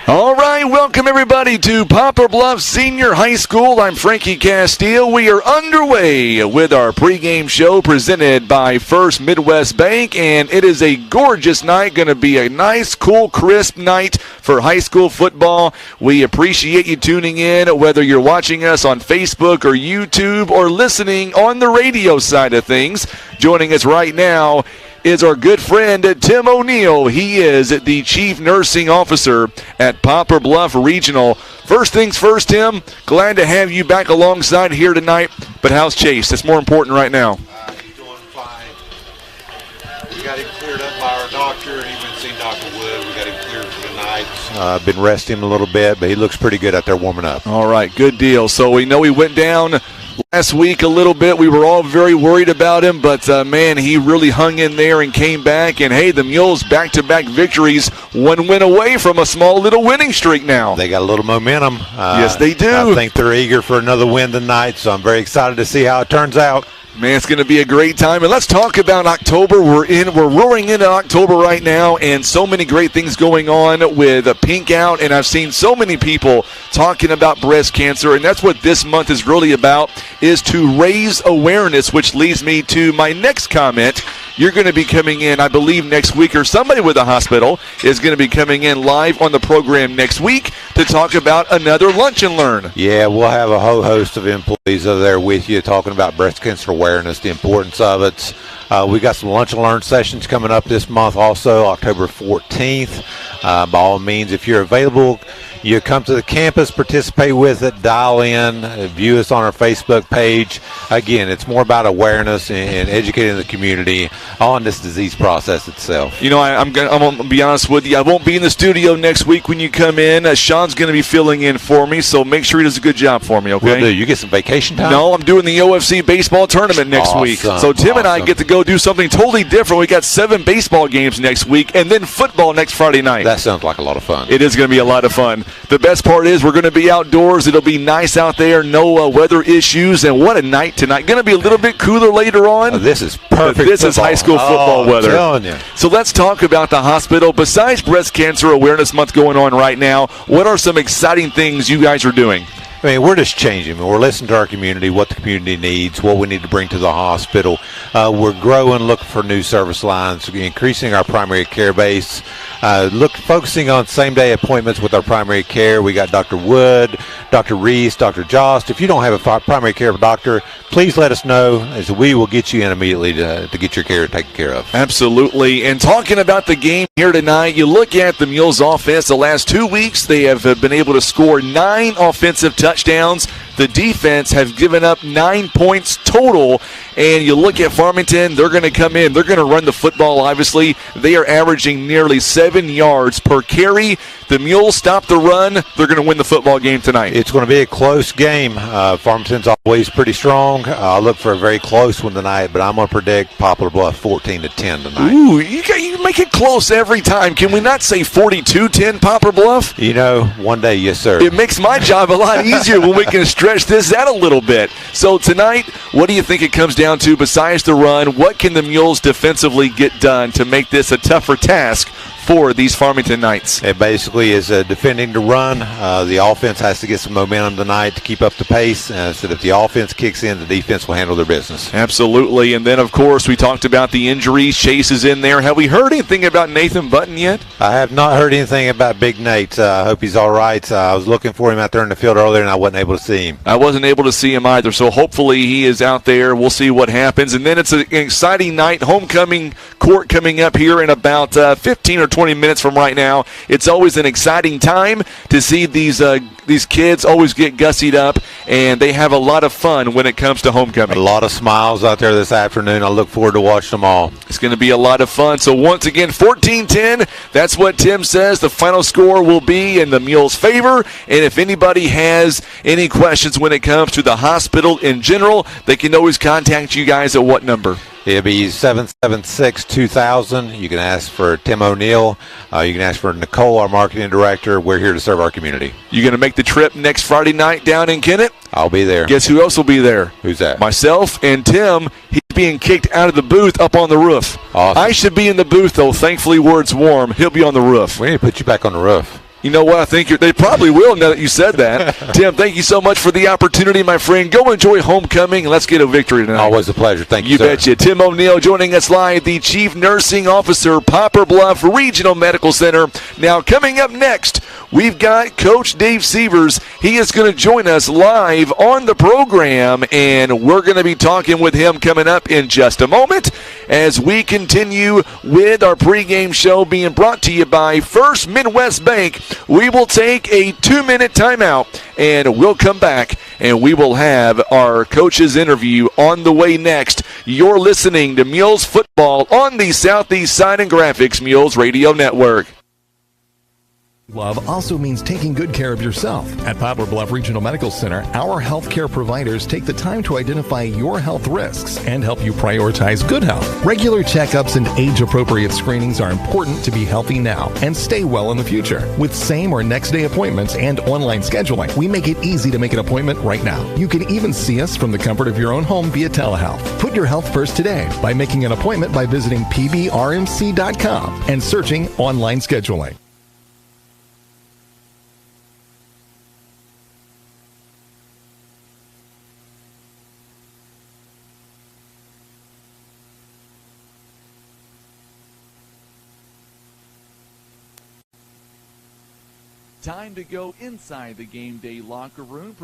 All right, welcome everybody to Poplar Bluff Senior High School. I'm Frankie Castile. We are underway with our pregame show presented by First Midwest Bank, and it is a gorgeous night. Going to be a nice, cool, crisp night for high school football. We appreciate you tuning in, whether you're watching us on Facebook or YouTube or listening on the radio side of things. Joining us right now is our good friend Tim O'Neill. He is the Chief Nursing Officer at Poplar Bluff Regional. First things first, Tim, glad to have you back alongside here tonight, but how's Chase? That's more important right now. He's doing fine. We got him cleared up by our doctor, and he went to see Dr. Wood. We got him cleared for tonight. I've been resting him a little bit, but he looks pretty good out there warming up. All right, good deal. So we know he went down last week a little bit. We were all very worried about him, but, man, he really hung in there and came back. And, hey, the Mules back-to-back victories, one win away from a small little winning streak now. They got a little momentum. Yes, they do. I think they're eager for another win tonight, so I'm very excited to see how it turns out. Man, it's going to be a great time. And let's talk about October. We're roaring into October right now, and so many great things going on with Pink Out. And I've seen so many people talking about breast cancer, and that's what this month is really about, is to raise awareness, which leads me to my next comment. You're going to be coming in, I believe, next week, or somebody with a hospital is going to be coming in live on the program next week to talk about another Lunch and Learn. Yeah, we'll have a whole host of employees over there with you talking about breast cancer awareness, the importance of it. We got some Lunch and Learn sessions coming up this month also, October 14th. By all means, if you're available, You come to the campus, participate with it, dial in, view us on our Facebook page. Again, it's more about awareness and educating the community on this disease process itself. You know, I'm going to be honest with you. I won't be in the studio next week when you come in. Sean's going to be filling in for me, so make sure he does a good job for me, okay? Will do. You get some vacation time? No, I'm doing the OFC baseball tournament next week. So Tim and I get to go do something totally different. We got 7 baseball games next week and then football next Friday night. That sounds like a lot of fun. It is going to be a lot of fun. The best part is we're going to be outdoors. It'll be nice out there, no weather issues, and what a night tonight. Going to be a little bit cooler later on. This is perfect. This is high school football weather. I'm telling you. So let's talk about the hospital. Besides Breast Cancer Awareness Month going on right now, what are some exciting things you guys are doing? I mean, we're just changing. We're listening to our community, what the community needs, what we need to bring to the hospital. We're growing, looking for new service lines, increasing our primary care base, focusing on same-day appointments with our primary care. We got Dr. Wood, Dr. Reese, Dr. Jost. If you don't have a primary care doctor, please let us know, as we will get you in immediately to get your care taken care of. Absolutely. And talking about the game here tonight, you look at the Mules offense. The last 2 weeks, they have been able to score 9 offensive touchdowns. The defense has given up 9 points total. And you look at Farmington, they're going to come in. They're going to run the football, obviously. They are averaging nearly 7 yards per carry. The Mules stop the run. They're going to win the football game tonight. It's going to be a close game. Farmington's always pretty strong. I look for a very close one tonight, but I'm going to predict Poplar Bluff 14-10 tonight. Ooh, you make it close every time. Can we not say 42-10 Poplar Bluff? You know, one day, yes, sir. It makes my job a lot easier when we can stretch this out a little bit. So tonight, what do you think it comes down to besides the run? What can the Mules defensively get done to make this a tougher task for these Farmington Knights? It basically is defending the run. The offense has to get some momentum tonight to keep up the pace. So that if the offense kicks in, the defense will handle their business. Absolutely. And then, of course, we talked about the injuries. Chase is in there. Have we heard anything about Nathan Button yet? I have not heard anything about Big Nate. I hope he's all right. I was looking for him out there in the field earlier, and I wasn't able to see him. I wasn't able to see him either, so hopefully he is out there. We'll see what happens. And then it's an exciting night. Homecoming court coming up here in about 15 or 20 minutes from right now. It's always an exciting time to see these kids always get gussied up, and they have a lot of fun when it comes to homecoming. A lot of smiles out there this afternoon. I look forward to watching them all. It's going to be a lot of fun. So once again, 14-10, that's what Tim says the final score will be in the Mules' favor. And if anybody has any questions when it comes to the hospital in general, they can always contact you guys at what number? It'll be 776-2000. You can ask for Tim O'Neill. You can ask for Nicole, our marketing director. We're here to serve our community. You going to make the trip next Friday night down in Kennett? I'll be there. Guess who else will be there? Who's that? Myself and Tim. He's being kicked out of the booth up on the roof. Awesome. I should be in the booth, though. Thankfully, where it's warm. He'll be on the roof. We need to put you back on the roof. You know what? I think they probably will now that you said that. Tim, thank you so much for the opportunity, my friend. Go enjoy homecoming, and let's get a victory tonight. Always a pleasure. Thank you, You sir. betcha. Tim O'Neill joining us live, the Chief Nursing Officer, Poplar Bluff Regional Medical Center. Now, coming up next, we've got Coach Dave Sievers. He is going to join us live on the program, and we're going to be talking with him coming up in just a moment as we continue with our pregame show being brought to you by First Midwest Bank. We will take a 2-minute timeout, and we'll come back, and we will have our coach's interview on the way next. You're listening to Mules Football on the Southeast Side and Graphics Mules Radio Network. Love also means taking good care of yourself. At Poplar Bluff Regional Medical Center, our healthcare providers take the time to identify your health risks and help you prioritize good health. Regular checkups and age-appropriate screenings are important to be healthy now and stay well in the future. With same or next day appointments and online scheduling, we make it easy to make an appointment right now. You can even see us from the comfort of your own home via telehealth. Put your health first today by making an appointment by visiting pbrmc.com and searching online scheduling. Time to go inside the game day locker room.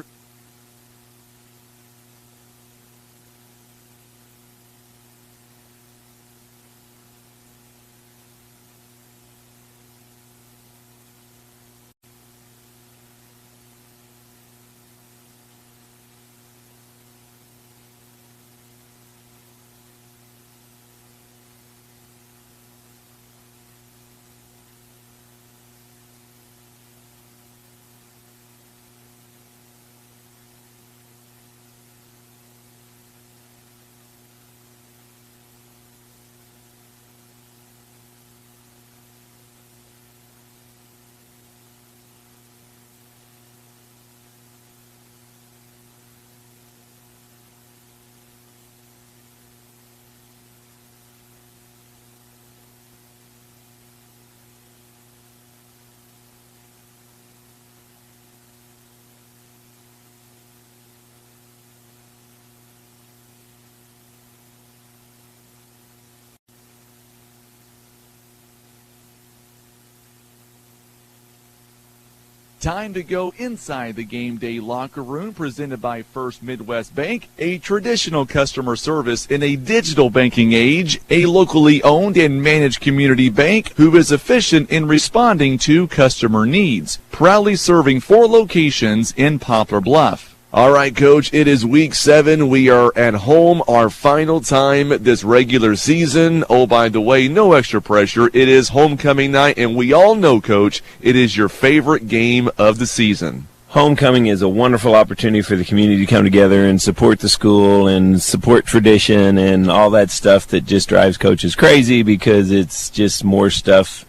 Time to go inside the game day locker room, presented by First Midwest Bank, a traditional customer service in a digital banking age, a locally owned and managed community bank who is efficient in responding to customer needs, proudly serving 4 locations in Poplar Bluff. All right, Coach, it is week 7. We are at home, our final time this regular season. Oh, by the way, no extra pressure. It is homecoming night, and we all know, Coach, it is your favorite game of the season. Homecoming is a wonderful opportunity for the community to come together and support the school and support tradition and all that stuff that just drives coaches crazy, because it's just more stuff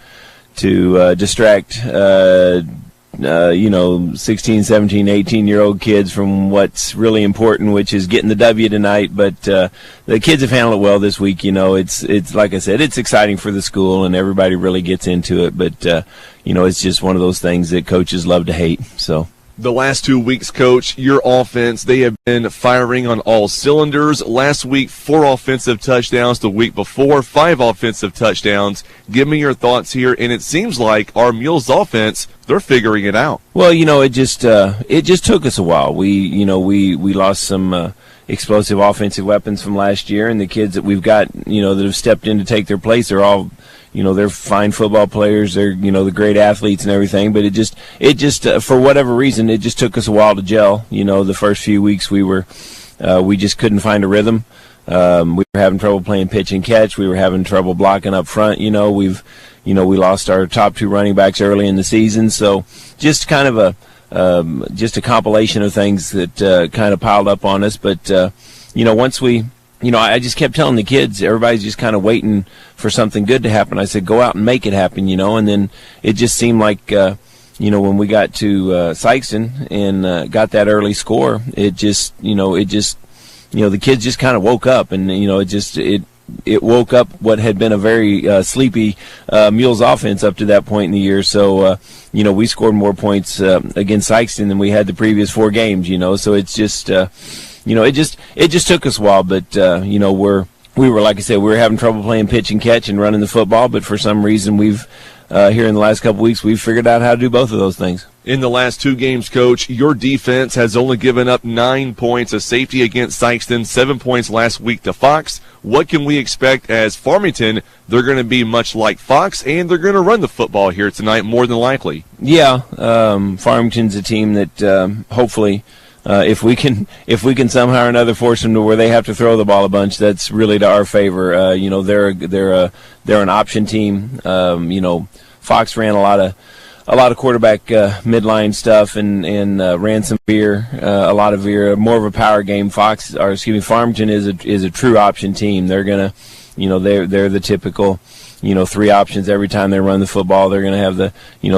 to distract 16, 17, 18-year-old kids from what's really important, which is getting the W tonight. But the kids have handled it well this week. It's like I said, it's exciting for the school, and everybody really gets into it. But, it's just one of those things that coaches love to hate. So. The last 2 weeks, Coach, your offense, they have been firing on all cylinders. Last week, 4 offensive touchdowns. The week before, 5 offensive touchdowns. Give me your thoughts here. And it seems like our Mules offense, they're figuring it out. Well, it just took us a while. We lost some explosive offensive weapons from last year, and the kids that we've got, that have stepped in to take their place are all, they're fine football players. They're, the great athletes and everything. But it just for whatever reason, it just took us a while to gel. The first few weeks we just couldn't find a rhythm. We were having trouble playing pitch and catch. We were having trouble blocking up front. We lost our top 2 running backs early in the season. So just kind of just a compilation of things that kind of piled up on us. But, once we, I just kept telling the kids, everybody's just kind of waiting for something good to happen. I said, go out and make it happen, and then it just seemed like, when we got to Sykeston and got that early score, the kids just kind of woke up, and, it woke up what had been a very sleepy Mules offense up to that point in the year. So, we scored more points against Sykeston than we had the previous 4 games, so it's just, it just took us a while. But, we were, like I said, we were having trouble playing pitch and catch and running the football. But for some reason, we've here in the last couple weeks, we've figured out how to do both of those things. In the last 2 games, Coach, your defense has only given up 9 points, a safety against Sykeston, 7 points last week to Fox. What can we expect as Farmington? They're going to be much like Fox, and they're going to run the football here tonight more than likely. Yeah, Farmington's a team that hopefully, if we can somehow or another force them to where they have to throw the ball a bunch, that's really to our favor. They're an option team. Fox ran a lot of quarterback midline stuff and ran some veer, a lot of veer, more of a power game. Farmington is a true option team. They're gonna, they're the typical, 3 options every time they run the football. They're gonna have the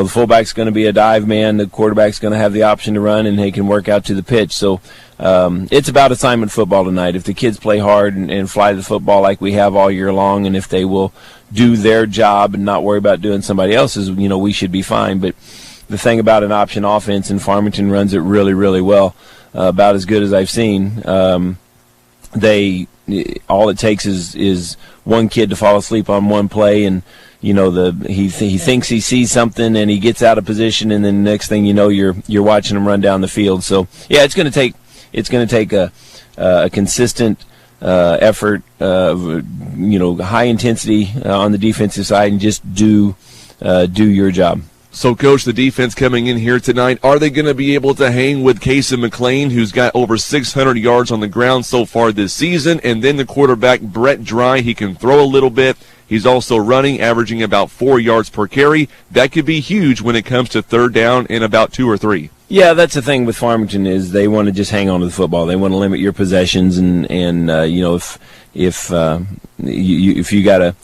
fullback's gonna be a dive man, the quarterback's gonna have the option to run, and they can work out to the pitch. So it's about assignment football tonight. If the kids play hard and fly the football like we have all year long, and if they will do their job and not worry about doing somebody else's, we should be fine. But the thing about an option offense, and Farmington runs it really, really well, about as good as I've seen. All it takes is one kid to fall asleep on one play, and he thinks he sees something and he gets out of position, and then the next thing you know, you're watching him run down the field. So yeah, it's going to take a consistent effort, high intensity on the defensive side, and just do your job. So, Coach, the defense coming in here tonight, are they going to be able to hang with Casey McLean, who's got over 600 yards on the ground so far this season, and then the quarterback, Brett Dry, he can throw a little bit. He's also running, averaging about 4 yards per carry. That could be huge when it comes to third down in about 2 or 3. Yeah, that's the thing with Farmington is they want to just hang on to the football. They want to limit your possessions, and if you got a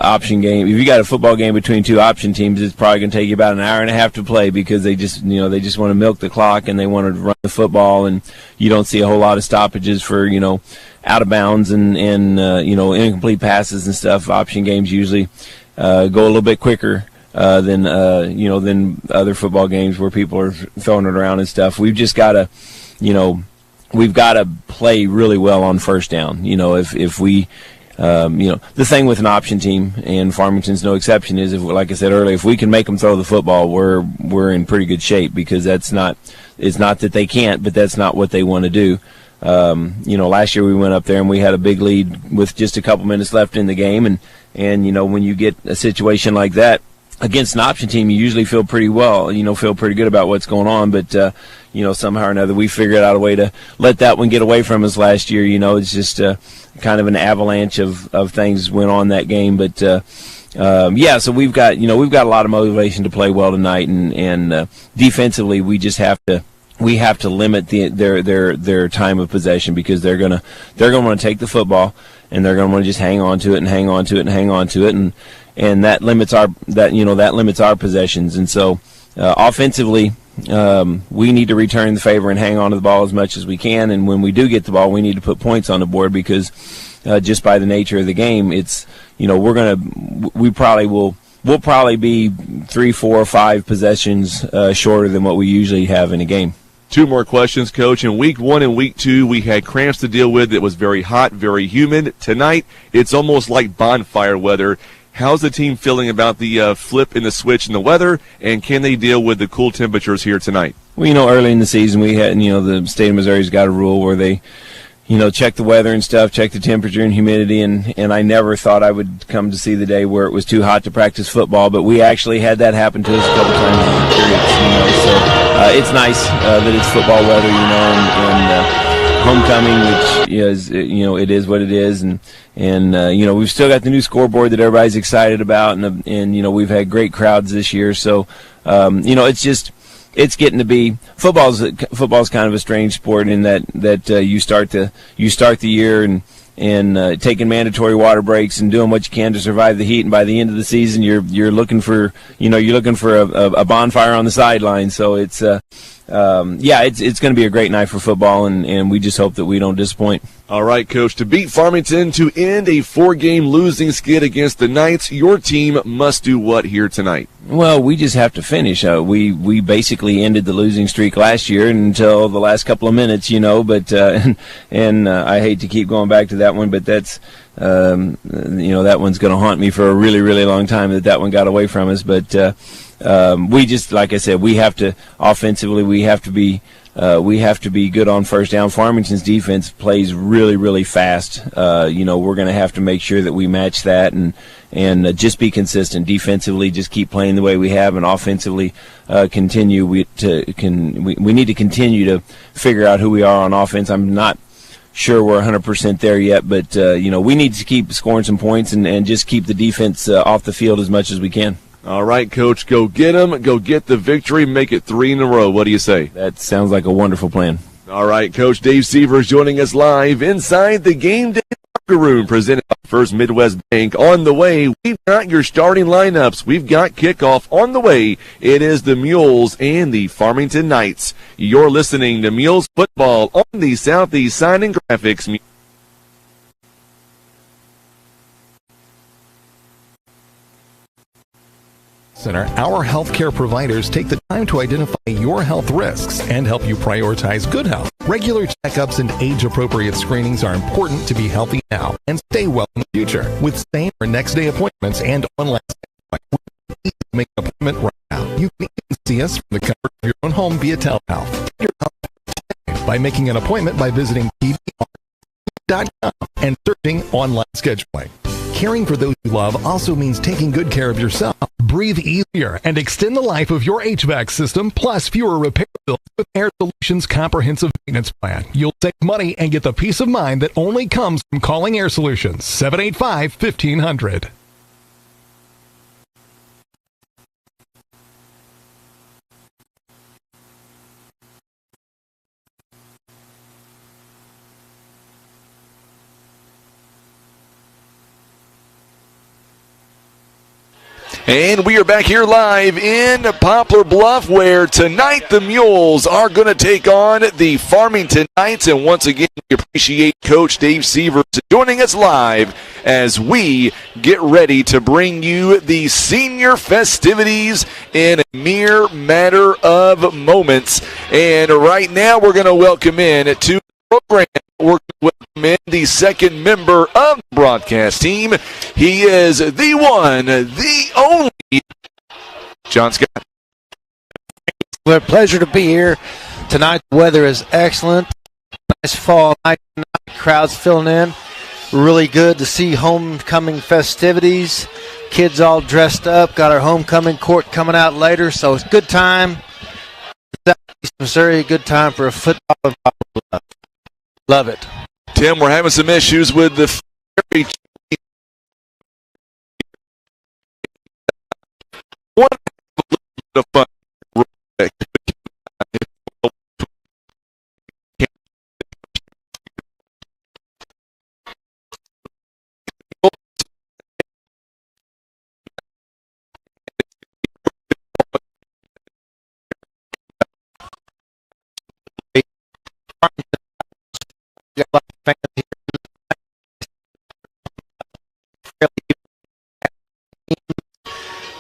option game, if you got a football game between 2 option teams, it's probably going to take you about an hour and a half to play, because they just want to milk the clock and they want to run the football, and you don't see a whole lot of stoppages for out of bounds and incomplete passes and stuff. Option games usually go a little bit quicker than other football games where people are throwing it around and stuff. We've just got to, we've got to play really well on first down. If we the thing with an option team, and Farmington's no exception, is if, like I said earlier, if we can make them throw the football, we're in pretty good shape, because it's not that they can't, but that's not what they want to do. Last year we went up there and we had a big lead with just a couple minutes left in the game, and when you get a situation like that against an option team, you usually feel pretty good about what's going on, but somehow or another we figured out a way to let that one get away from us last year. It's just kind of an avalanche of things went on that game, but so we've got a lot of motivation to play well tonight, and defensively we just have to limit their time of possession, because they're gonna want to take the football, and they're gonna want to just hang on to it, and that limits our possessions. And so offensively, we need to return the favor and hang on to the ball as much as we can. And when we do get the ball, we need to put points on the board, because just by the nature of the game, it's we'll probably be 3, 4, 5 possessions shorter than what we usually have in a game. 2 more questions, Coach. In week 1 and week 2, we had cramps to deal with. It was very hot, very humid. Tonight, it's almost like bonfire weather. How's the team feeling about the flip in the switch in the weather, and can they deal with the cool temperatures here tonight? Well, early in the season, we had, the state of Missouri's got a rule where they, check the weather and stuff, check the temperature and humidity, and I never thought I would come to see the day where it was too hot to practice football, but we actually had that happen to us a couple times in the periods, so it's nice that it's football weather, and homecoming, which is, it is what it is, and we've still got the new scoreboard that everybody's excited about, and we've had great crowds this year, so it's getting to be football's kind of a strange sport in that you start the year and taking mandatory water breaks and doing what you can to survive the heat, and by the end of the season you're looking for a bonfire on the sideline. So it's it's going to be a great night for football, and we just hope that we don't disappoint. All right, Coach, to beat Farmington to end a 4-game losing skid against the Knights, your team must do what here tonight? Well, we just have to finish. We basically ended the losing streak last year until the last couple of minutes, but I hate to keep going back to that one, but that's that one's going to haunt me for a really, really long time, that one got away from us. But we just, like I said, we have to offensively, we have to be good on first down. Farmington's defense plays really, really fast. We're going to have to make sure that we match that and just be consistent defensively. Just keep playing the way we have, and offensively continue. We need to continue to figure out who we are on offense. I'm not sure we're 100% there yet, but we need to keep scoring some points and just keep the defense off the field as much as we can. All right, Coach, go get them. Go get the victory. Make it 3 in a row. What do you say? That sounds like a wonderful plan. All right, Coach Dave Sievers joining us live inside the Game Day Locker Room, presented by First Midwest Bank. On the way, we've got your starting lineups. We've got kickoff on the way. It is the Mules and the Farmington Knights. You're listening to Mules Football on the Southeast Sign and Graphics. Center, our healthcare providers take the time to identify your health risks and help you prioritize good health. Regular checkups and age-appropriate screenings are important to be healthy now and stay well in the future. With same or next-day appointments and online make an appointment right now. You can even see us from the comfort of your own home via telehealth. Your health by making an appointment by visiting pbr.com and searching online scheduling. Caring for those you love also means taking good care of yourself. Breathe easier and extend the life of your HVAC system, plus fewer repair bills with Air Solutions Comprehensive Maintenance Plan. You'll save money and get the peace of mind that only comes from calling Air Solutions. 785-1500. And we are back here live in Poplar Bluff, where tonight the Mules are going to take on the Farmington Knights. And once again, we appreciate Coach Dave Sievers joining us live as we get ready to bring you the senior festivities in a mere matter of moments. And right now, we're going to welcome in to the program working with him, the second member of the broadcast team. He is the one, the only John Scott. Well, a pleasure to be here tonight. The weather is excellent. Nice fall night. Crowds filling in. Really good to see homecoming festivities. Kids all dressed up. Got our homecoming court coming out later, so it's a good time. Southeast Missouri, a good time for a football and Poplar Bluff. Love it. Tim, we're having some issues with the ferry. One of fun.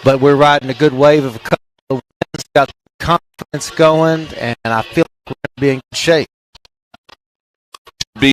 But we're riding a good wave of a couple of wins, got confidence going, and I feel like we're going to be in good shape.